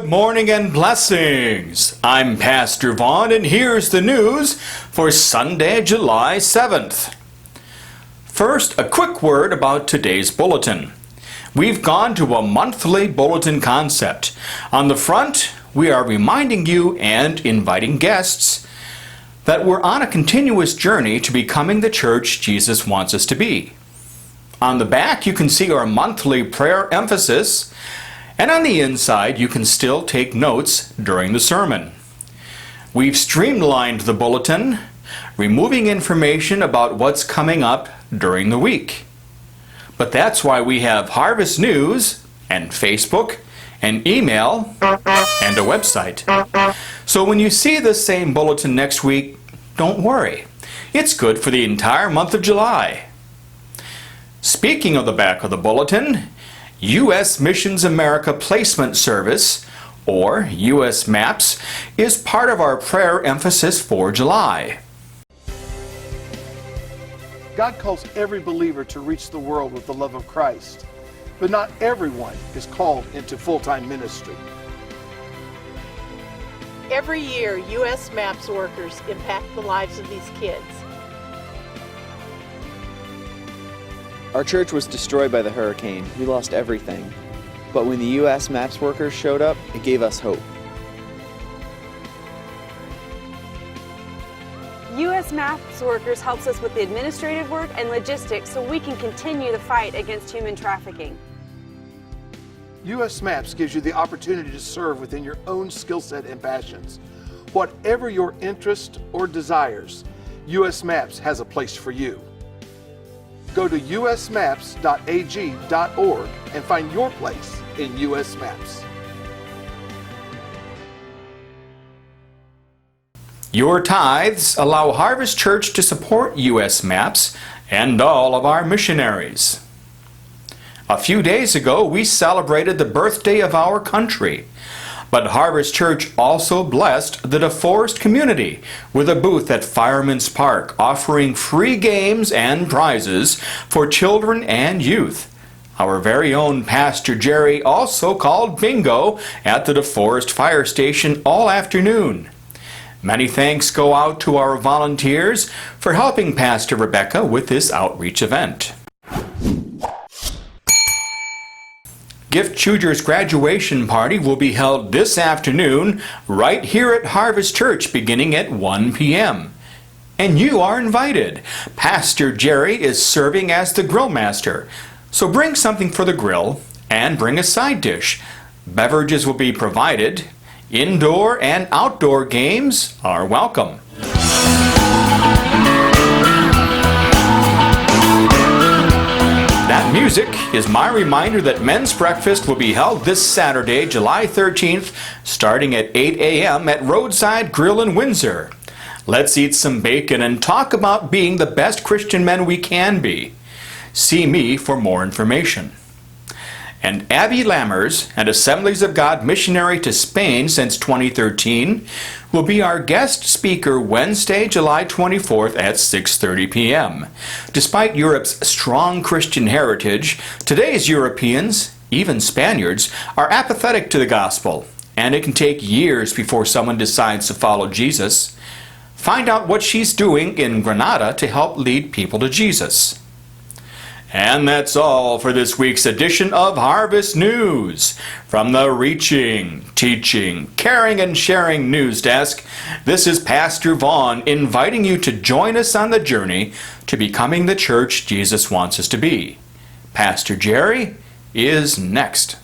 Good morning and blessings. I'm Pastor Vaughn, and here's the news for Sunday, July 7th. First, a quick word about today's bulletin. We've gone to a monthly bulletin concept. On the front, we are reminding you and inviting guests that we're on a continuous journey to becoming the church Jesus wants us to be. On the back, you can see our monthly prayer emphasis, and on the inside, you can still take notes during the sermon. We've streamlined the bulletin, removing information about what's coming up during the week. But that's why we have Harvest News and Facebook and email and a website. So when you see the same bulletin next week, don't worry. It's good for the entire month of July. Speaking of the back of the bulletin, U.S. Missions America Placement Service, or U.S. MAPS, is part of our prayer emphasis for July. God calls every believer to reach the world with the love of Christ, but not everyone is called into full-time ministry. Every year, U.S. MAPS workers impact the lives of these kids. Our church was destroyed by the hurricane. We lost everything. But when the U.S. MAPS workers showed up, it gave us hope. U.S. MAPS workers helps us with the administrative work and logistics so we can continue the fight against human trafficking. U.S. MAPS gives you the opportunity to serve within your own skill set and passions. Whatever your interest or desires, U.S. MAPS has a place for you. Go to usmaps.ag.org and find your place in U.S. MAPS. Your tithes allow Harvest Church to support U.S. MAPS and all of our missionaries. A few days ago, we celebrated the birthday of our country. But Harvest Church also blessed the DeForest community with a booth at Fireman's Park offering free games and prizes for children and youth. Our very own Pastor Jerry also called bingo at the DeForest Fire Station all afternoon. Many thanks go out to our volunteers for helping Pastor Rebecca with this outreach event. Gift Choosers graduation party will be held this afternoon right here at Harvest Church beginning at 1 p.m. And you are invited. Pastor Jerry is serving as the grill master. So bring something for the grill and bring a side dish. Beverages will be provided. Indoor and outdoor games are welcome. That music is my reminder that men's breakfast will be held this Saturday, July 13th, starting at 8 a.m. at Roadside Grill in Windsor. Let's eat some bacon and talk about being the best Christian men we can be. See me for more information. And Abby Lammers, an Assemblies of God missionary to Spain since 2013, will be our guest speaker Wednesday, July 24th at 6:30 p.m. Despite Europe's strong Christian heritage, today's Europeans, even Spaniards, are apathetic to the gospel, and it can take years before someone decides to follow Jesus. Find out what she's doing in Granada to help lead people to Jesus. And that's all for this week's edition of Harvest News. From the Reaching, Teaching, Caring, and Sharing News Desk, this is Pastor Vaughn inviting you to join us on the journey to becoming the church Jesus wants us to be. Pastor Jerry is next.